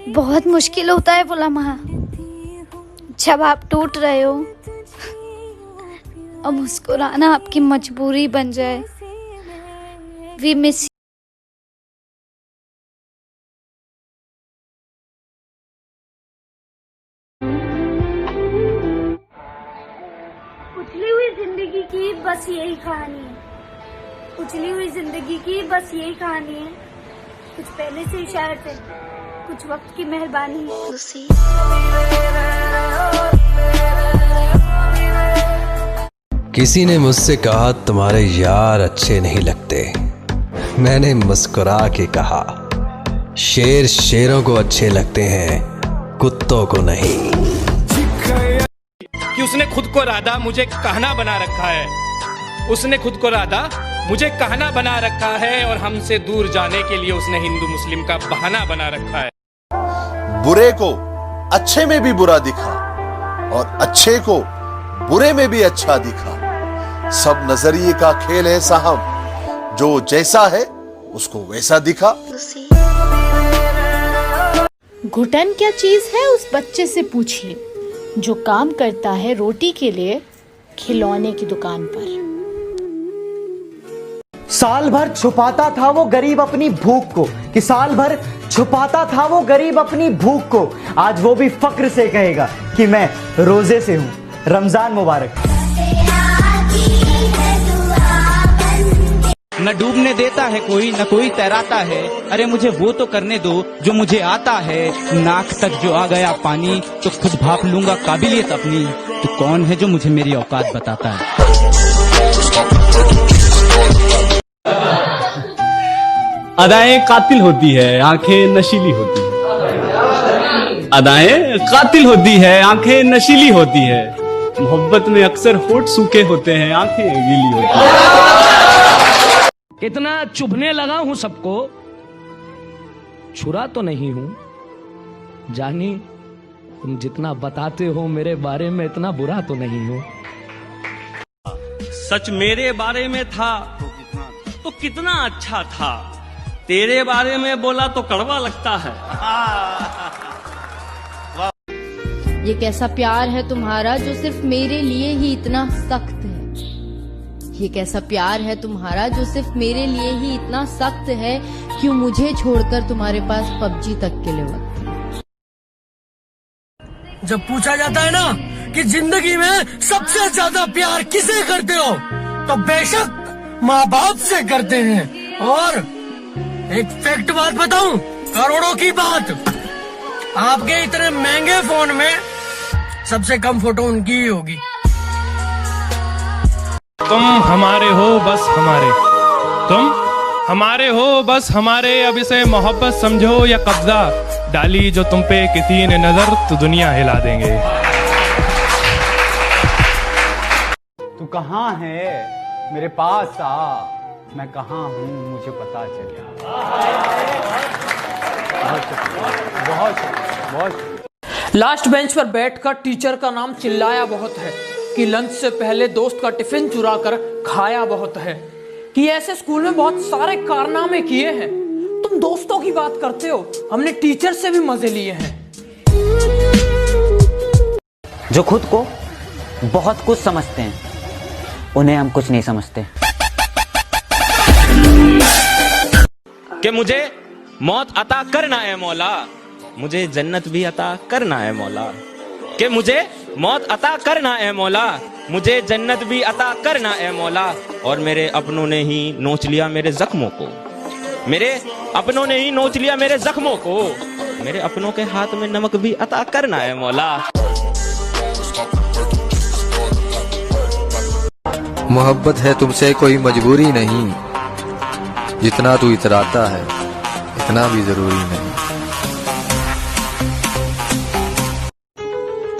बहुत मुश्किल होता है वो लम्हा जब आप टूट रहे हो और मुस्कुराना आपकी मजबूरी बन जाए। We miss. उछली हुई जिंदगी की बस यही कहानी है। उछली हुई जिंदगी की बस यही कहानी है। कुछ पहले से ही शायर थे, कुछ वक्त की मेहरबानी है। किसी ने मुझसे कहा तुम्हारे यार अच्छे नहीं लगते। मैंने मुस्कुरा के कहा शेर शेरों को अच्छे लगते हैं, कुत्तों को नहीं। कि उसने खुद को राधा मुझे कहना बना रखा है। उसने खुद को राधा मुझे कहना बना रखा है और हमसे दूर जाने के लिए उसने हिंदू मुस्लिम का बहाना बना रखा है। बुरे को अच्छे में भी बुरा दिखा और अच्छे को बुरे में भी अच्छा दिखा। सब नजरिए का खेल है साहब, जो जैसा है उसको वैसा दिखा। घुटन क्या चीज है उस बच्चे से पूछिए, जो काम करता है रोटी के लिए खिलौने की दुकान पर। साल भर छुपाता था वो गरीब अपनी भूख को, कि साल भर छुपाता था वो गरीब अपनी भूख को। आज वो भी फक्र से कहेगा कि मैं रोजे से हूं। रमजान मुबारक। न डूबने देता है कोई, न कोई तैराता है। अरे मुझे वो तो करने दो जो मुझे आता है। नाक तक जो आ गया पानी तो खुद भाप लूंगा काबिलियत अपनी। तो कौन है जो मुझे मेरी औकात बताता है? अदाएं कातिल होती है, आंखें नशीली होती है। अदाएं कातिल होती है, आंखें नशीली होती है। मोहब्बत में अक्सर होठ सूखे होते हैं, आंखें गीली होती है। कितना चुभने लगा हूं सबको, छुरा तो नहीं हूं। जानी तुम जितना बताते हो मेरे बारे में इतना बुरा तो नहीं हूं। सच मेरे बारे में था तो कितना अच्छा था, तेरे बारे में बोला तो कड़वा लगता है। ये कैसा प्यार है तुम्हारा जो सिर्फ मेरे लिए ही इतना सख्त है। ये कैसा प्यार है तुम्हारा जो सिर्फ मेरे लिए ही इतना सख्त है। क्यों मुझे छोड़कर तुम्हारे पास पबजी तक के लिए वक्त है। जब पूछा जाता है ना कि जिंदगी में सबसे ज्यादा प्यार किसे करते हो, तो बेशक माँ बाप से करते हैं। और एक फैक्ट बात बताऊं, करोड़ों की बात, आपके इतने महंगे फोन में सबसे कम फोटो उनकी ही होगी। तुम हमारे हो बस हमारे, तुम हमारे हो बस हमारे। अब इसे मोहब्बत समझो या कब्जा, डाली जो तुम पे किसी ने नजर तो दुनिया हिला देंगे। तू कहाँ है, मेरे पास आ, मैं कहाँ हूँ मुझे पता चले। बहुत लास्ट बेंच पर बैठकर टीचर का नाम चिल्लाया बहुत है, कि लंच से पहले दोस्त का टिफिन चुरा कर खाया बहुत है, कि ऐसे स्कूल में बहुत सारे कारनामे किए हैं। तुम दोस्तों की बात करते हो, हमने टीचर से भी मजे लिए हैं। जो खुद को बहुत कुछ समझते हैं, उन्हें हम कुछ नहीं समझते। कि मुझे मौत अता करना है मौला, मुझे जन्नत भी अता करना है मौला। कि मुझे मौत अता करना है मौला, मुझे जन्नत भी अता करना है मौला। और मेरे अपनों ने ही नोच लिया मेरे जख्मों को, मेरे अपनों ने ही नोच लिया मेरे जख्मों को। मेरे अपनों के हाथ में नमक भी अता करना है मौला। मोहब्बत है तुमसे कोई मजबूरी नहीं, जितना तू इतराता है इतना भी जरूरी नहीं।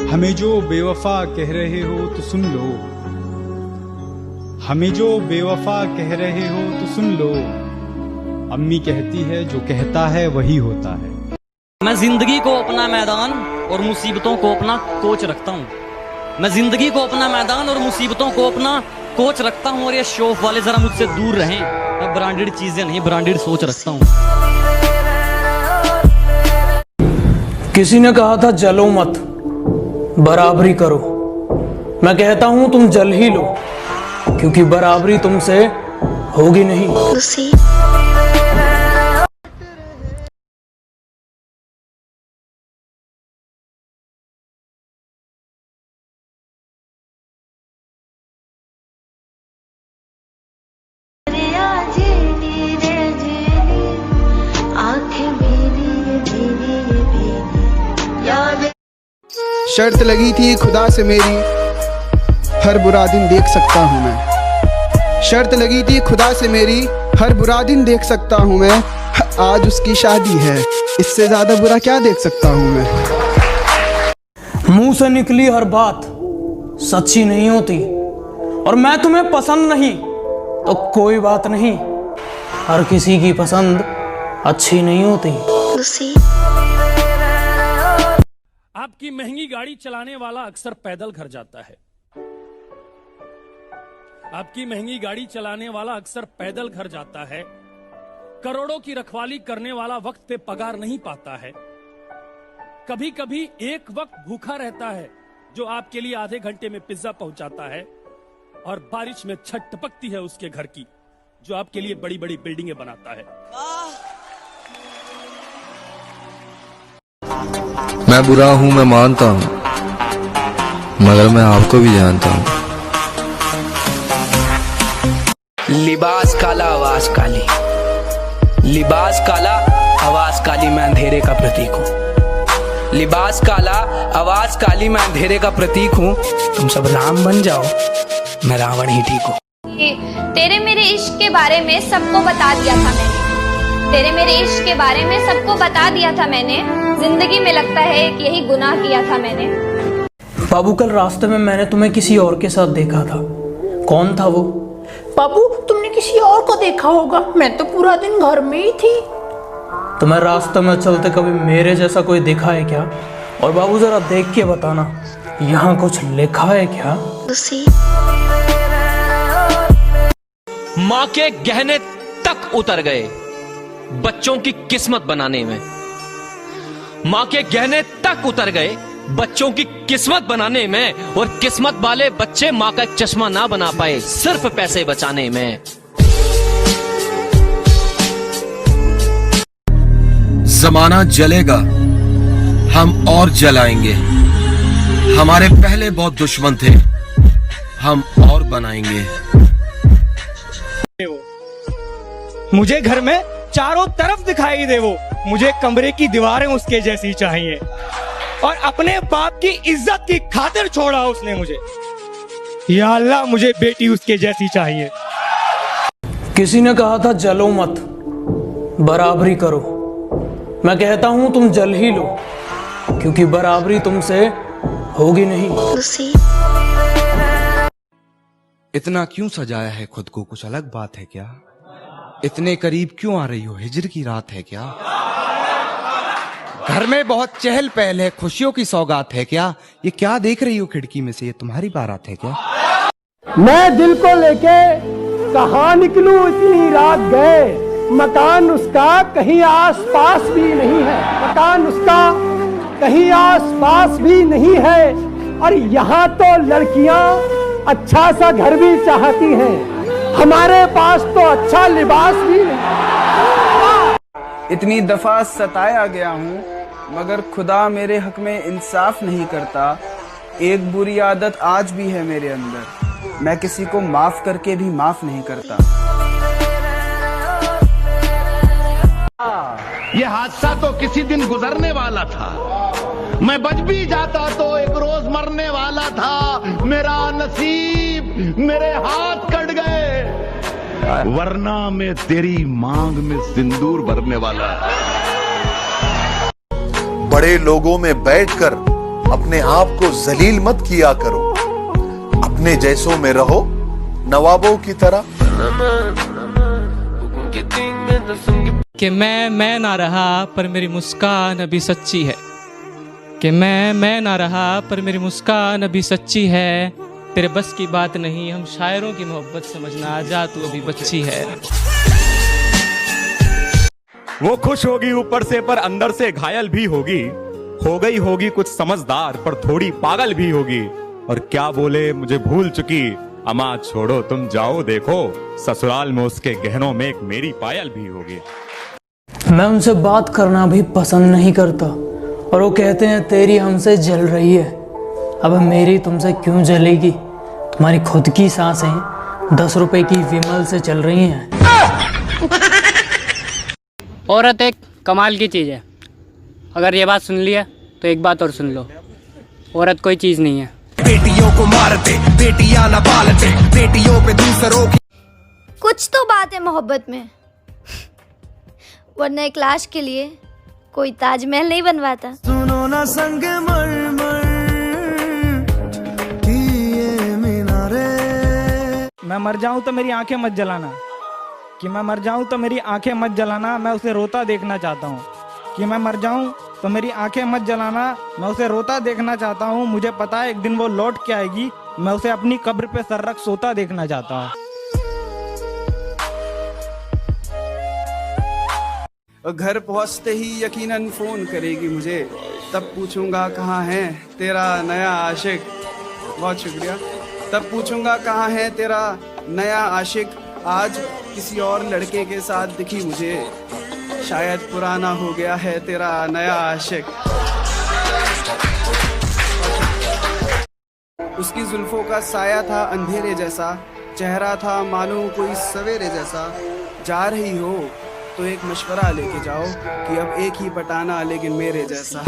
हमें जो बेवफा कह रहे हो तो सुन लो, हमें जो बेवफा कह रहे हो तो सुन लो। अम्मी कहती है जो कहता है वही होता है। मैं जिंदगी को अपना मैदान और मुसीबतों को अपना कोच रखता हूँ। मैं जिंदगी को अपना मैदान और मुसीबतों को अपना कोच रखता हूँ। और ये शौक वाले जरा मुझसे दूर रहें। मैं ब्रांडेड चीजें नहीं, ब्रांडेड सोच रखता हूँ। किसी ने कहा था जलो मत, बराबरी करो। मैं कहता हूं तुम जल ही लो, क्योंकि बराबरी तुमसे होगी नहीं। शर्त लगी थी खुदा से मेरी, हर बुरा दिन देख सकता हूँ मैं। शर्त लगी थी खुदा से मेरी, हर बुरा दिन देख सकता हूँ मैं। आज उसकी शादी है, इससे ज्यादा बुरा क्या देख सकता हूँ मैं। मुंह से निकली हर बात सच्ची नहीं होती, और मैं तुम्हें पसंद नहीं तो कोई बात नहीं, हर किसी की पसंद अच्छी नहीं होती। आपकी महंगी गाड़ी चलाने वाला अक्सर पैदल घर जाता है। आपकी महंगी गाड़ी चलाने वाला अक्सर पैदल घर जाता है। करोड़ों की रखवाली करने वाला वक्त पे पगार नहीं पाता है। कभी कभी एक वक्त भूखा रहता है जो आपके लिए आधे घंटे में पिज्जा पहुंचाता है, और बारिश में छत टपकती है उसके घर की जो आपके लिए बड़ी बड़ी बिल्डिंगें बनाता है। मैं बुरा हूं, मैं मानता हूं, मगर मैं आपको भी जानता हूं। लिबास काला आवाज काली, लिबास काला आवाज काली, मैं अंधेरे का प्रतीक हूँ। लिबास काला आवाज काली, मैं अंधेरे का प्रतीक हूँ। तुम सब राम बन जाओ, मैं रावण ही ठीक हूँ। तेरे मेरे इश्क के बारे में सबको बता दिया था मैंने, तेरे मेरे इश्क के बारे में सबको बता दिया था मैंने। जिंदगी में लगता है कि यही गुनाह किया था मैंने। बाबू कल रास्ते में मैंने तुम्हें किसी और के साथ देखा था। कौन था वो? बाबू तुमने किसी और को देखा होगा, मैं तो पूरा दिन घर में ही थी। तुम्हें रास्ते में चलते कभी मेरे जैसा कोई देखा है क्या? और बाबू जरा देख के बताना, यहाँ कुछ लिखा है क्या? माँ के गहने तक उतर गए बच्चों की किस्मत बनाने में। माँ के गहने तक उतर गए बच्चों की किस्मत बनाने में, और किस्मत वाले बच्चे माँ का चश्मा ना बना पाए सिर्फ पैसे बचाने में। जमाना जलेगा, हम और जलाएंगे। हमारे पहले बहुत दुश्मन थे, हम और बनाएंगे। मुझे घर में चारों तरफ दिखाई दे वो, मुझे कमरे की दीवारें उसके जैसी चाहिए, और अपने बाप की इज्जत की खातिर छोड़ा उसने मुझे। या अल्लाह, मुझे बेटी उसके जैसी चाहिए। किसी ने कहा था जलो मत, बराबरी करो। मैं कहता हूं तुम जल ही लो, क्योंकि बराबरी तुमसे होगी नहीं। इतना क्यों सजाया है खुद को, कुछ अलग बात है क्या? इतने करीब क्यों आ रही हो, हिजर की रात है क्या? घर में बहुत चहल पहल है, खुशियों की सौगात है क्या? ये क्या देख रही हो खिड़की में से, ये तुम्हारी बारात है क्या? मैं दिल को लेके कहाँ निकलूं, इतनी रात गए। मकान उसका कहीं आस पास भी नहीं है, मकान उसका कहीं आस पास भी नहीं है। और यहाँ तो लड़कियां अच्छा सा घर भी चाहती हैं, हमारे पास तो अच्छा लिबास भी नहीं। इतनी दफा सताया गया हूँ, मगर खुदा मेरे हक में इंसाफ नहीं करता। एक बुरी आदत आज भी है मेरे अंदर, मैं किसी को माफ करके भी माफ नहीं करता। ये हादसा तो किसी दिन गुजरने वाला था, मैं बच भी जाता तो एक रोज मरने वाला था। मेरा नसीब, मेरे हाथ कट गए, वरना मैं तेरी मांग में सिंदूर भरने वाला। बड़े लोगों में बैठकर अपने आप को जलील मत किया करो, अपने जैसों में रहो नवाबों की तरह। कि मैं ना रहा पर मेरी मुस्कान अभी सच्ची है, कि मैं ना रहा पर मेरी मुस्कान अभी सच्ची है। तेरे बस की बात नहीं, हम शायरों की मोहब्बत समझना, आजा तू अभी बच्ची है। वो खुश होगी ऊपर से पर अंदर से घायल भी होगी, हो गई होगी कुछ समझदार पर थोड़ी पागल भी होगी। और क्या बोले मुझे भूल चुकी, अम्मा छोड़ो तुम जाओ देखो, ससुराल में उसके गहनों में एक मेरी पायल भी होगी। मैं उनसे बात करना भी पसंद नहीं करता और वो कहते हैं तेरी हमसे जल रही है। अब मेरी तुमसे क्यों जलेगी? तुम्हारी खुद की सांसें 10 रुपए की विमल से चल रही हैं। औरत एक कमाल की चीज़ है। अगर ये बात सुन लिया तो एक बात और सुन लो, औरत कोई चीज़ नहीं है। बेटियों को मारते, बेटियां न पालते, बेटियों पे दूसरों की। कुछ तो बात है मोहब्बत में, वरना एक लाश के लिए कोई ताजमहल नहीं बनवाता। सुनो ना संग मर मर की ये मीनारे। मैं मर जाऊं तो मेरी आंखें मत जलाना, कि मैं मर जाऊं तो मेरी आंखें मत जलाना, मैं उसे रोता देखना चाहता हूँ। कि मैं मर जाऊं तो मेरी आंखें मत जलाना, मैं उसे रोता देखना चाहता हूँ। मुझे पता है एक दिन वो लौट के आएगी, मैं उसे अपनी कब्र पे सर रख सोता देखना चाहता हूँ। घर पहुंचते ही यकीनन फोन करेगी मुझे, तब पूछूंगा कहाँ है तेरा नया आशिक। बहुत शुक्रिया। तब पूछूंगा कहाँ है तेरा नया आशिक, आज किसी और लड़के के साथ दिखी मुझे, शायद पुराना हो गया है तेरा नया आशिक। उसकी जुल्फों का साया था अंधेरे जैसा, चेहरा था मानो कोई सवेरे जैसा। जा रही हो तो एक मशवरा लेके जाओ कि अब एक ही पटाना लेकिन मेरे जैसा।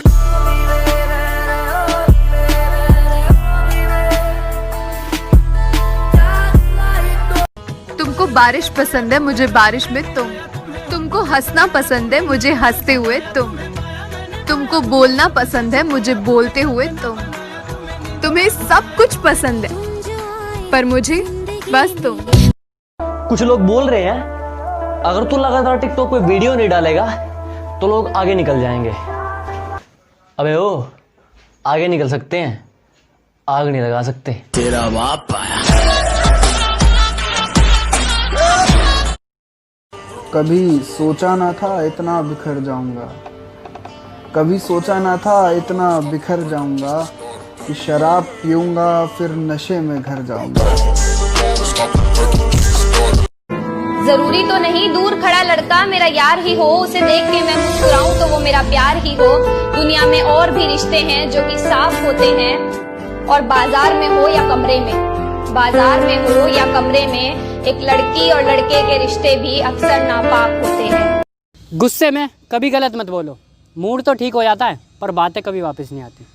तुमको बारिश पसंद है, मुझे बारिश में तुमको हंसना पसंद है, मुझे हंसते हुए तुमको बोलना पसंद है, मुझे बोलते हुए तुम्हें सब कुछ पसंद है, पर मुझे बस तुम। कुछ लोग बोल रहे हैं अगर तू लगातार टिकटॉक पे वीडियो नहीं डालेगा तो लोग आगे निकल जाएंगे। अबे ओ, आगे निकल सकते हैं, आग नहीं लगा सकते। तेरा बाप आया। कभी सोचा ना था इतना बिखर जाऊंगा, कभी सोचा ना था इतना बिखर जाऊंगा, कि शराब पीऊंगा फिर नशे में घर जाऊंगा। जरूरी तो नहीं दूर खड़ा लड़का मेरा यार ही हो, उसे देख के मैं मुस्कुराऊं तो वो मेरा प्यार ही हो। दुनिया में और भी रिश्ते हैं जो कि साफ होते हैं, और बाजार में हो या कमरे में, बाजार में हो या कमरे में, एक लड़की और लड़के के रिश्ते भी अक्सर नापाक होते हैं। गुस्से में कभी गलत मत बोलो, मूड तो ठीक हो जाता है पर बातें कभी वापस नहीं आती।